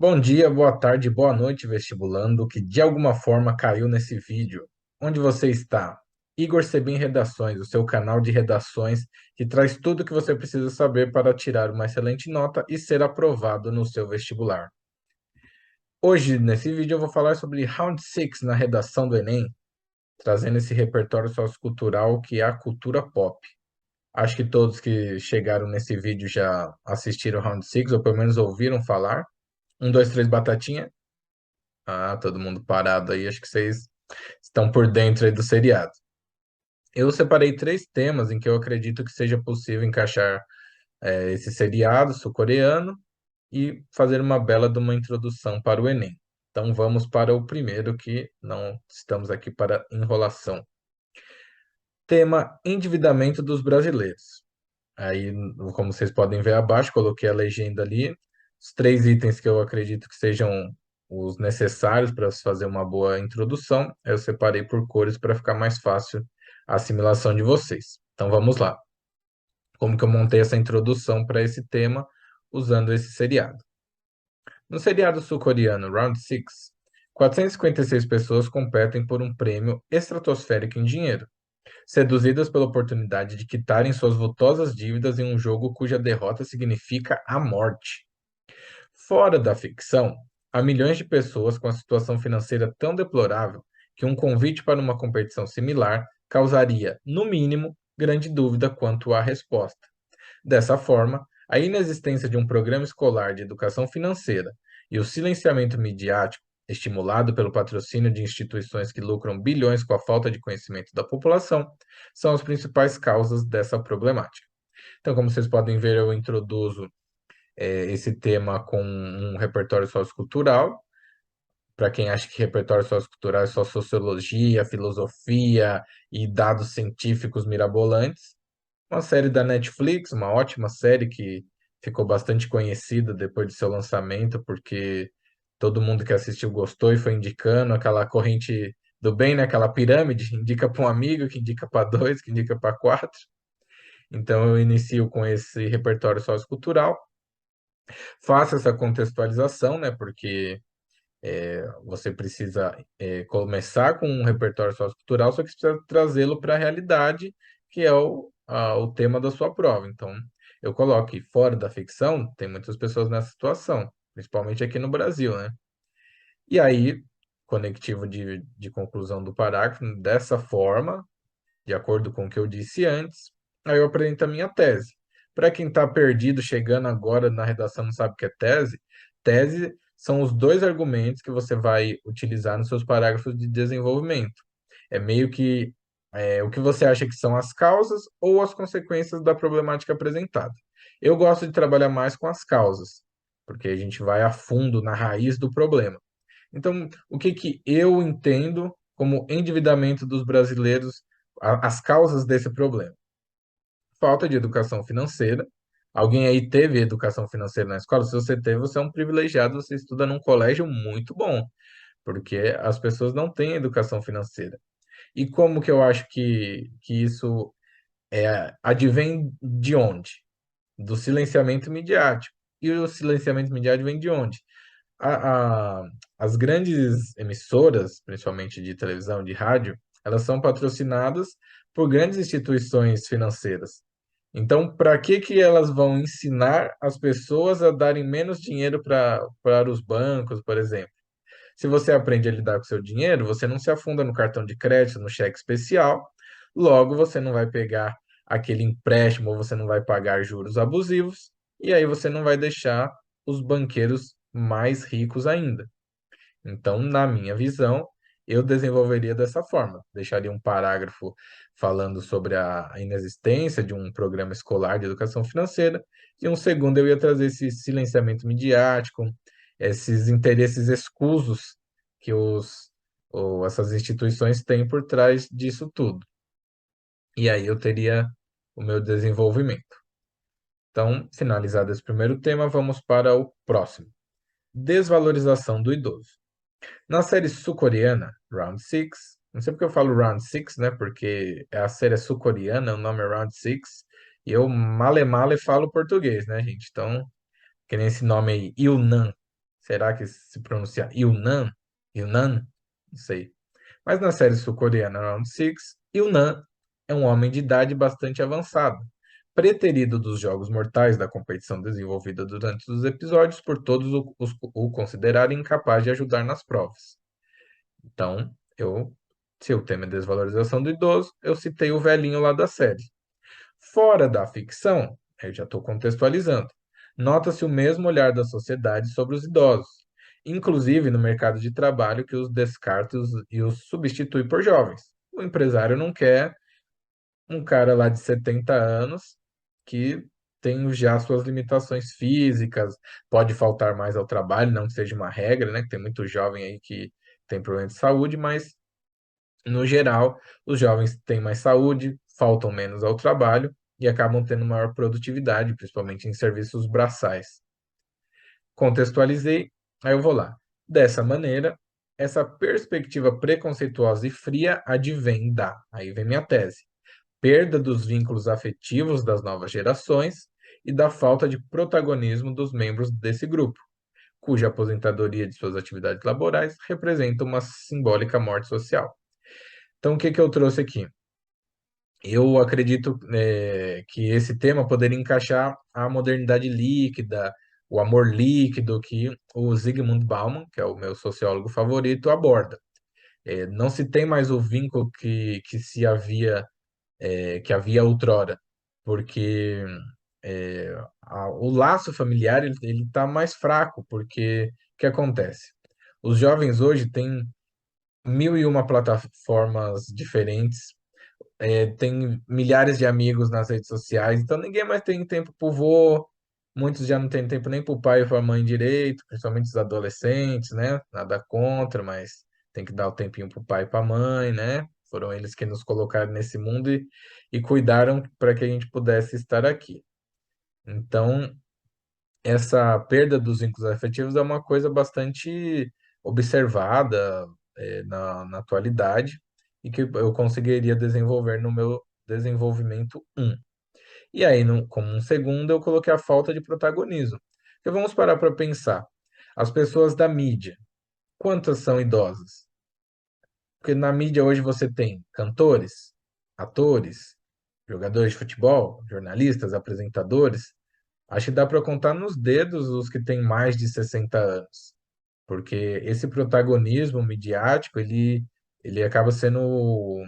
Bom dia, boa tarde, boa noite, vestibulando, que de alguma forma caiu nesse vídeo. Onde você está? Igor Sebin Redações, o seu canal de redações que traz tudo o que você precisa saber para tirar uma excelente nota e ser aprovado no seu vestibular. Hoje, nesse vídeo, eu vou falar sobre Round 6 na redação do Enem, trazendo esse repertório sociocultural que é a cultura pop. Acho que todos que chegaram nesse vídeo já assistiram Round 6, ou pelo menos ouviram falar. Um, dois, três, batatinha. Ah, todo mundo parado aí, acho que vocês estão por dentro aí do seriado. Eu separei três temas em que eu acredito que seja possível encaixar esse seriado sul-coreano e fazer uma bela de uma introdução para o Enem. Então vamos para o primeiro, que não estamos aqui para enrolação. Tema: endividamento dos brasileiros. Aí, como vocês podem ver abaixo, coloquei a legenda ali, os três itens que eu acredito que sejam os necessários para se fazer uma boa introdução. Eu separei por cores para ficar mais fácil a assimilação de vocês. Então vamos lá. Como que eu montei essa introdução para esse tema usando esse seriado? No seriado sul-coreano Round 6, 456 pessoas competem por um prêmio estratosférico em dinheiro, seduzidas pela oportunidade de quitarem suas vultosas dívidas em um jogo cuja derrota significa a morte. Fora da ficção, há milhões de pessoas com a situação financeira tão deplorável que um convite para uma competição similar causaria, no mínimo, grande dúvida quanto à resposta. Dessa forma, a inexistência de um programa escolar de educação financeira e o silenciamento midiático, estimulado pelo patrocínio de instituições que lucram bilhões com a falta de conhecimento da população, são as principais causas dessa problemática. Então, como vocês podem ver, eu introduzo esse tema com um repertório sociocultural. Para quem acha que repertório sociocultural é só sociologia, filosofia e dados científicos mirabolantes, uma série da Netflix, uma ótima série que ficou bastante conhecida depois de seu lançamento, porque todo mundo que assistiu gostou e foi indicando aquela corrente do bem, né? Aquela pirâmide, indica para um amigo, que indica para dois, que indica para quatro. Então eu inicio com esse repertório sociocultural, faço essa contextualização, né? Porque você precisa começar com um repertório sociocultural, só que precisa trazê-lo para a realidade, que é o tema da sua prova. Então, eu coloco que fora da ficção, tem muitas pessoas nessa situação, principalmente aqui no Brasil, né? E aí, conectivo de conclusão do parágrafo, dessa forma, de acordo com o que eu disse antes, aí eu apresento a minha tese. Para quem está perdido, chegando agora na redação, não sabe o que é tese, tese são os dois argumentos que você vai utilizar nos seus parágrafos de desenvolvimento. É meio que o que você acha que são as causas ou as consequências da problemática apresentada. Eu gosto de trabalhar mais com as causas, porque a gente vai a fundo na raiz do problema. Então, o que que eu entendo como endividamento dos brasileiros, as causas desse problema? Falta de educação financeira. Alguém aí teve educação financeira na escola? Se você teve, você é um privilegiado, você estuda num colégio muito bom, porque as pessoas não têm educação financeira. E como que eu acho que isso advém de onde? Do silenciamento midiático. E o silenciamento midiático vem de onde? a- a- as grandes emissoras, principalmente de televisão, de rádio, elas são patrocinadas por grandes instituições financeiras. Então, para que elas vão ensinar as pessoas a darem menos dinheiro para os bancos, por exemplo? Se você aprende a lidar com seu dinheiro, você não se afunda no cartão de crédito, no cheque especial, logo você não vai pegar aquele empréstimo, ou você não vai pagar juros abusivos, e aí você não vai deixar os banqueiros mais ricos ainda. Então, na minha visão, eu desenvolveria dessa forma. Deixaria um parágrafo falando sobre a inexistência de um programa escolar de educação financeira, e um segundo eu ia trazer esse silenciamento midiático, esses interesses escusos que ou essas instituições têm por trás disso tudo. E aí eu teria o meu desenvolvimento. Então, finalizado esse primeiro tema, vamos para o próximo. Desvalorização do idoso. Na série sul-coreana, Round Six, não sei porque eu falo Round Six, né? Porque a série é sul-coreana, o nome é Round Six, e eu male male falo português, né, gente? Então, que nem esse nome aí, Yunnan. Será que se pronuncia Yunnan? Yunnan? Não sei. Mas na série sul-coreana Round Six, Yunnan é um homem de idade bastante avançada, preterido dos Jogos Mortais da competição desenvolvida durante os episódios por todos o considerarem incapaz de ajudar nas provas. Então, se o tema é desvalorização do idoso, eu citei o velhinho lá da série. Fora da ficção, eu já estou contextualizando, nota-se o mesmo olhar da sociedade sobre os idosos, inclusive no mercado de trabalho que os descarta e os substitui por jovens. O empresário não quer um cara lá de 70 anos que tem já suas limitações físicas, pode faltar mais ao trabalho, não que seja uma regra, né? Que tem muito jovem aí que tem problema de saúde, mas no geral, os jovens têm mais saúde, faltam menos ao trabalho e acabam tendo maior produtividade, principalmente em serviços braçais. Contextualizei, aí eu vou lá. Dessa maneira, essa perspectiva preconceituosa e fria advém da, aí vem minha tese, perda dos vínculos afetivos das novas gerações e da falta de protagonismo dos membros desse grupo, cuja aposentadoria de suas atividades laborais representa uma simbólica morte social. Então, o que que eu trouxe aqui? Eu acredito, que esse tema poderia encaixar a modernidade líquida, o amor líquido que o Zygmunt Bauman, que é o meu sociólogo favorito, aborda. Não se tem mais o vínculo que havia outrora, porque o laço familiar ele está mais fraco, porque o que acontece? Os jovens hoje têm mil e uma plataformas diferentes, tem milhares de amigos nas redes sociais, então ninguém mais tem tempo pro vô, muitos já não têm tempo nem pro pai e pra mãe direito, principalmente os adolescentes, né? Nada contra, mas tem que dar o tempinho pro pai e pra mãe, né? Foram eles que nos colocaram nesse mundo e cuidaram para que a gente pudesse estar aqui. Então, essa perda dos vínculos afetivos é uma coisa bastante observada, na atualidade e que eu conseguiria desenvolver no meu desenvolvimento um. E aí, como um segundo, eu coloquei a falta de protagonismo. Porque vamos parar para pensar. As pessoas da mídia, quantas são idosas? Porque na mídia hoje você tem cantores, atores, jogadores de futebol, jornalistas, apresentadores. Acho que dá para contar nos dedos os que têm mais de 60 anos, porque esse protagonismo midiático, ele acaba sendo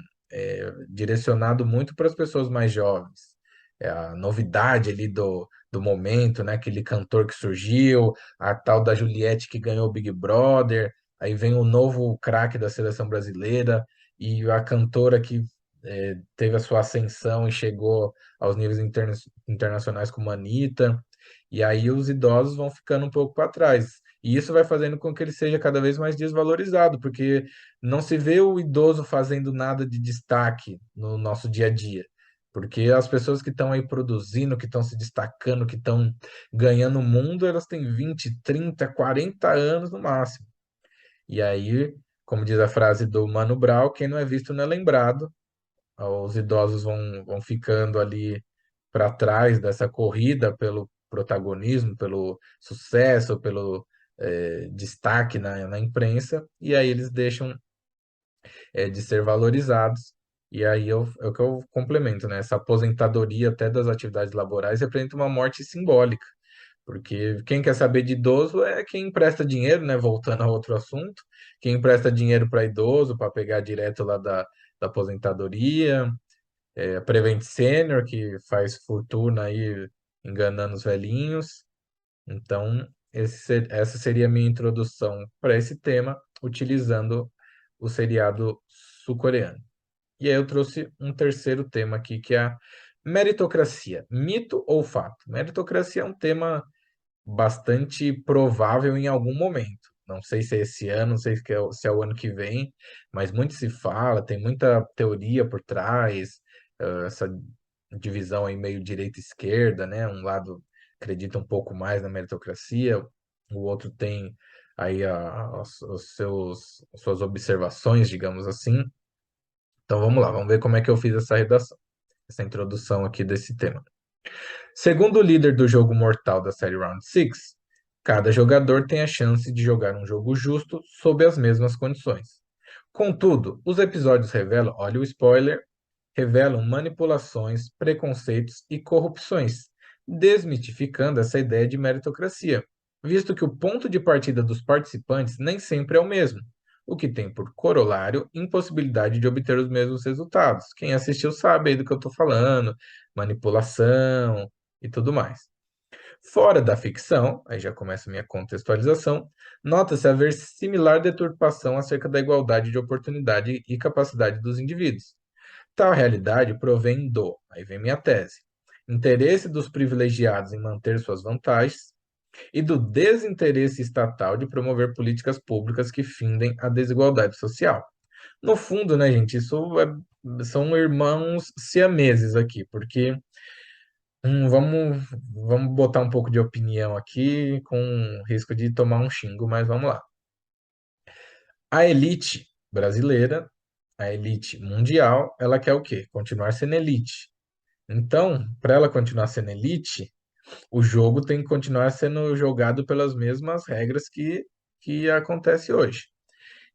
direcionado muito para as pessoas mais jovens. É a novidade ali do momento, né? Aquele cantor que surgiu, a tal da Juliette que ganhou o Big Brother, aí vem o novo craque da seleção brasileira e a cantora que teve a sua ascensão e chegou aos níveis internacionais como a Anitta, e aí os idosos vão ficando um pouco para trás. E isso vai fazendo com que ele seja cada vez mais desvalorizado, porque não se vê o idoso fazendo nada de destaque no nosso dia a dia. Porque as pessoas que estão aí produzindo, que estão se destacando, que estão ganhando o mundo, elas têm 20, 30, 40 anos no máximo. E aí, como diz a frase do Mano Brown, quem não é visto não é lembrado. Os idosos vão ficando ali para trás dessa corrida pelo protagonismo, pelo sucesso, pelo destaque na imprensa, e aí eles deixam de ser valorizados. E aí é o que eu complemento, né? Essa aposentadoria até das atividades laborais representa uma morte simbólica, porque quem quer saber de idoso é quem empresta dinheiro, né? Voltando a outro assunto, quem empresta dinheiro para idoso, para pegar direto lá da aposentadoria, a Prevent Senior, que faz fortuna aí enganando os velhinhos. Então, essa seria a minha introdução para esse tema, utilizando o seriado sul-coreano. E aí eu trouxe um terceiro tema aqui, que é a meritocracia. Mito ou fato? Meritocracia é um tema bastante provável em algum momento. Não sei se é esse ano, não sei se é o ano que vem, mas muito se fala, tem muita teoria por trás, essa divisão aí meio direita e esquerda, né? Um lado acredita um pouco mais na meritocracia, o outro tem aí as suas observações, digamos assim. Então vamos lá, vamos ver como é que eu fiz essa redação, essa introdução aqui desse tema. Segundo o líder do jogo mortal da série Round Six, Cada jogador tem a chance de jogar um jogo justo sob as mesmas condições. Contudo, os episódios revelam, olha o spoiler, revelam manipulações, preconceitos e corrupções, desmitificando essa ideia de meritocracia, visto que o ponto de partida dos participantes nem sempre é o mesmo, o que tem por corolário impossibilidade de obter os mesmos resultados. Quem assistiu sabe aí do que eu estou falando, manipulação e tudo mais. Fora da ficção, aí já começa a minha contextualização, nota-se haver similar deturpação acerca da igualdade de oportunidade e capacidade dos indivíduos. Tal realidade provém do, aí vem minha tese, interesse dos privilegiados em manter suas vantagens e do desinteresse estatal de promover políticas públicas que findem a desigualdade social. No fundo, né, gente, são irmãos siameses aqui, porque vamos botar um pouco de opinião aqui, com risco de tomar um xingo, mas vamos lá. A elite brasileira, a elite mundial, ela quer o quê? Continuar sendo elite. Então, para ela continuar sendo elite, o jogo tem que continuar sendo jogado pelas mesmas regras que acontece hoje.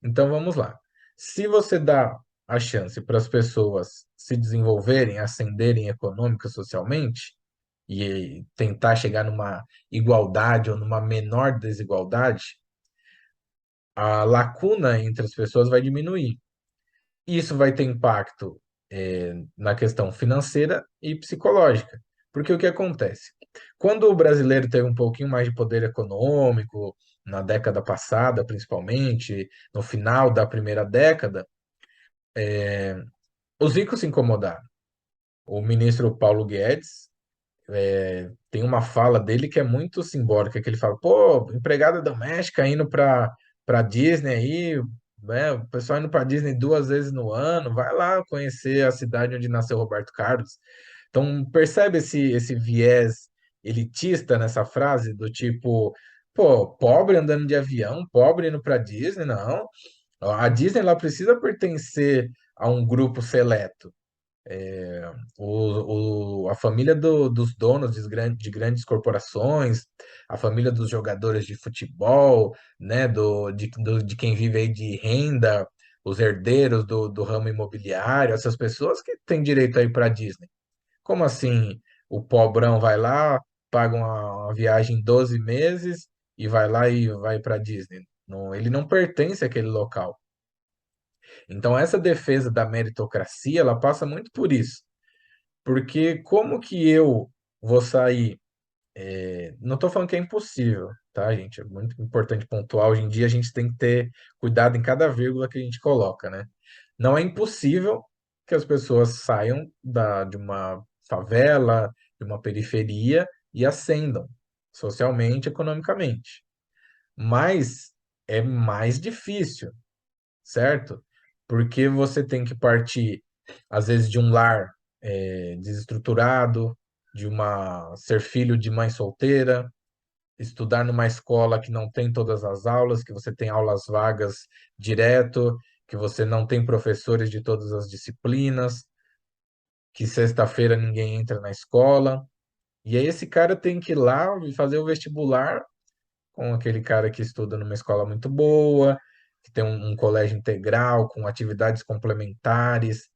Então, vamos lá. Se você dá a chance para as pessoas se desenvolverem, ascenderem econômica, socialmente, e tentar chegar numa igualdade ou numa menor desigualdade, a lacuna entre as pessoas vai diminuir. Isso vai ter impacto, na questão financeira e psicológica. Porque o que acontece? Quando o brasileiro teve um pouquinho mais de poder econômico, na década passada, principalmente, no final da primeira década, os ricos se incomodaram. O ministro Paulo Guedes tem uma fala dele que é muito simbólica, que ele fala, pô, empregada doméstica indo para Disney aí, né? O pessoal indo para Disney 2 vezes no ano, vai lá conhecer a cidade onde nasceu Roberto Carlos. Então, percebe esse viés elitista nessa frase, do tipo, pô, pobre andando de avião, pobre indo para Disney, não. A Disney ela precisa pertencer a um grupo seleto. A família dos donos de grandes corporações, a família dos jogadores de futebol, né, de quem vive aí de renda, os herdeiros do ramo imobiliário, essas pessoas que têm direito aí para a Disney. Como assim o pobrão vai lá, paga uma viagem em 12 meses e vai lá e vai para a Disney? Não, ele não pertence àquele local. Então, essa defesa da meritocracia, ela passa muito por isso. Porque como que eu vou sair? Não estou falando que é impossível, tá, gente? É muito importante pontuar. Hoje em dia a gente tem que ter cuidado em cada vírgula que a gente coloca, né? Não é impossível que as pessoas saiam de uma favela, de uma periferia e ascendam socialmente, economicamente. Mas é mais difícil, certo? Porque você tem que partir, às vezes, de um lar desestruturado, ser filho de mãe solteira, estudar numa escola que não tem todas as aulas, que você tem aulas vagas direto, que você não tem professores de todas as disciplinas, que sexta-feira ninguém entra na escola. E aí esse cara tem que ir lá e fazer o vestibular com aquele cara que estuda numa escola muito boa, que tem um colégio integral, com atividades complementares,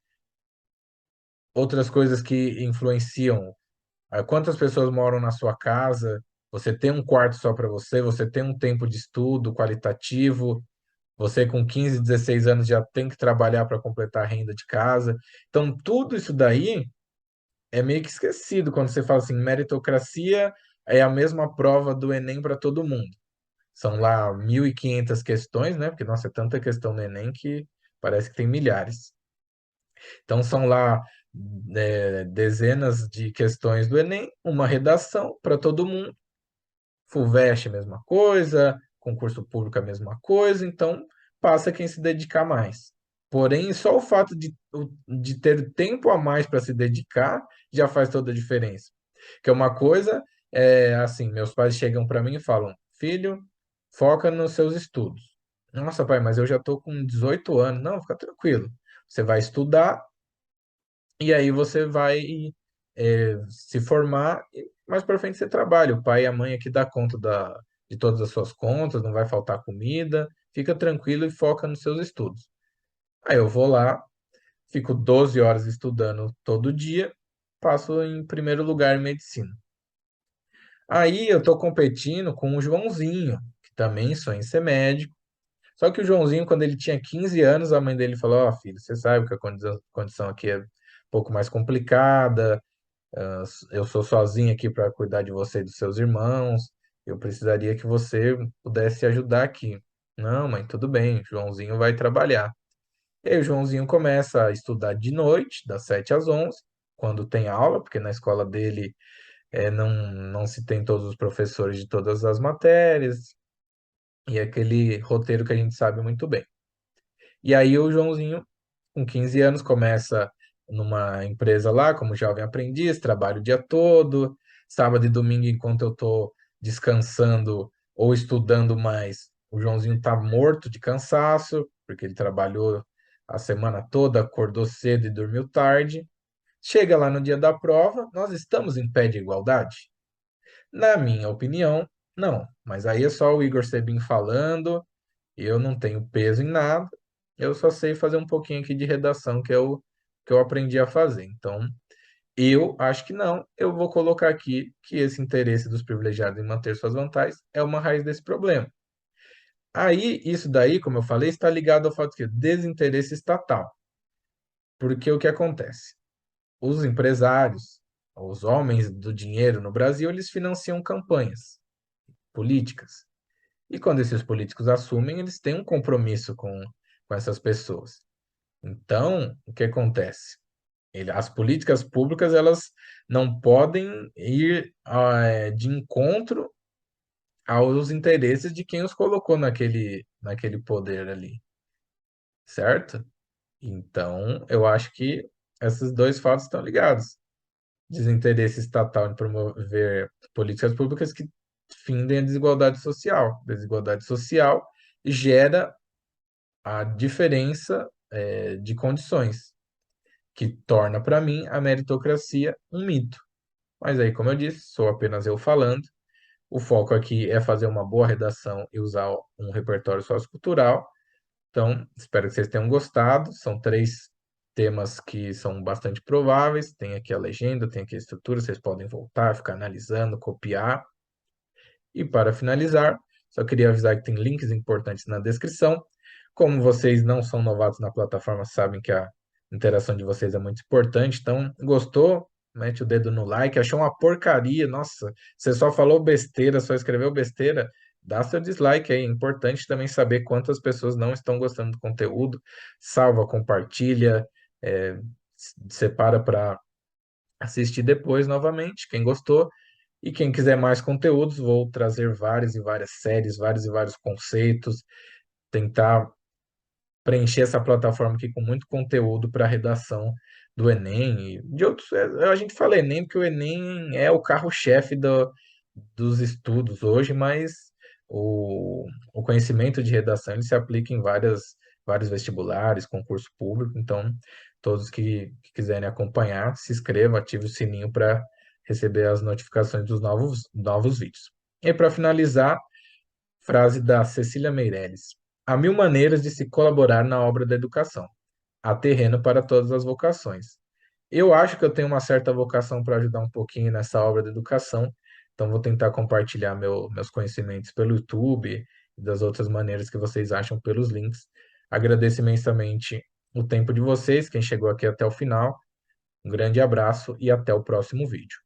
outras coisas que influenciam. Quantas pessoas moram na sua casa? Você tem um quarto só para você, você tem um tempo de estudo qualitativo, você com 15, 16 anos já tem que trabalhar para completar a renda de casa. Então, tudo isso daí é meio que esquecido quando você fala assim, meritocracia é a mesma prova do Enem para todo mundo. São lá 1.500 questões, né? Porque, nossa, é tanta questão no Enem que parece que tem milhares. Então, são lá dezenas de questões do Enem, uma redação para todo mundo. FUVEST, mesma coisa, concurso público, a mesma coisa. Então, passa quem se dedicar mais. Porém, só o fato de ter tempo a mais para se dedicar já faz toda a diferença. Que é uma coisa, assim, meus pais chegam para mim e falam: filho, foca nos seus estudos. Nossa, pai, mas eu já estou com 18 anos. Não, fica tranquilo. Você vai estudar e aí você vai se formar e mais para frente você trabalha. O pai e a mãe aqui dá conta de todas as suas contas, não vai faltar comida, fica tranquilo e foca nos seus estudos. Aí eu vou lá, fico 12 horas estudando todo dia, passo em primeiro lugar em medicina. Aí eu tô competindo com o Joãozinho, que também sonha em ser médico. Só que o Joãozinho, quando ele tinha 15 anos, a mãe dele falou: Ó, filho, você sabe que a condição aqui é um pouco mais complicada, eu sou sozinho aqui para cuidar de você e dos seus irmãos, eu precisaria que você pudesse ajudar aqui. Não, mãe, tudo bem, Joãozinho vai trabalhar. E aí o Joãozinho começa a estudar de noite, das 7 às 11, quando tem aula, porque na escola dele não se tem todos os professores de todas as matérias, e é aquele roteiro que a gente sabe muito bem. E aí o Joãozinho, com 15 anos, começa numa empresa lá como jovem aprendiz, trabalha o dia todo, sábado e domingo, enquanto eu estou descansando ou estudando mais, o Joãozinho está morto de cansaço, porque ele trabalhou a semana toda, acordou cedo e dormiu tarde. Chega lá no dia da prova, nós estamos em pé de igualdade? Na minha opinião, não. Mas aí é só o Igor Sebin falando, eu não tenho peso em nada, eu só sei fazer um pouquinho aqui de redação que eu aprendi a fazer. Então, eu acho que não. Eu vou colocar aqui que esse interesse dos privilegiados em manter suas vantagens é uma raiz desse problema. Aí, isso daí, como eu falei, está ligado ao fato que desinteresse estatal. Porque o que acontece? Os empresários, os homens do dinheiro no Brasil, eles financiam campanhas políticas. E quando esses políticos assumem, eles têm um compromisso com essas pessoas. Então, o que acontece? As políticas públicas, elas não podem ir de encontro aos interesses de quem os colocou naquele poder ali, certo? Então, eu acho que esses dois fatos estão ligados. Desinteresse estatal em promover políticas públicas que findem a desigualdade social. Desigualdade social gera a diferença, de condições, que torna para mim a meritocracia um mito. Mas aí, como eu disse, sou apenas eu falando. O foco aqui é fazer uma boa redação e usar um repertório sociocultural. Então, espero que vocês tenham gostado. São três temas que são bastante prováveis. Tem aqui a legenda, tem aqui a estrutura, vocês podem voltar, ficar analisando, copiar. E para finalizar, só queria avisar que tem links importantes na descrição. Como vocês não são novatos na plataforma, sabem que a interação de vocês é muito importante. Então, gostou? Mete o dedo no like. Achou uma porcaria? Nossa, você só falou besteira, só escreveu besteira? Dá seu dislike aí. É importante também saber quantas pessoas não estão gostando do conteúdo. Salva, compartilha, é, separa para assistir depois novamente, quem gostou. E quem quiser mais conteúdos, vou trazer várias e várias séries, vários e vários conceitos, tentar preencher essa plataforma aqui com muito conteúdo para a redação do Enem e de outros. A gente fala Enem porque o Enem é o carro-chefe dos estudos hoje, mas o conhecimento de redação ele se aplica em vários vestibulares, concurso público, então todos que quiserem acompanhar, se inscrevam, ative o sininho para receber as notificações dos novos vídeos. E para finalizar, frase da Cecília Meirelles: há mil maneiras de se colaborar na obra da educação. Há terreno para todas as vocações. Eu acho que eu tenho uma certa vocação para ajudar um pouquinho nessa obra da educação, então vou tentar compartilhar meus conhecimentos pelo YouTube e das outras maneiras que vocês acham pelos links. Agradeço imensamente o tempo de vocês, quem chegou aqui até o final. Um grande abraço e até o próximo vídeo.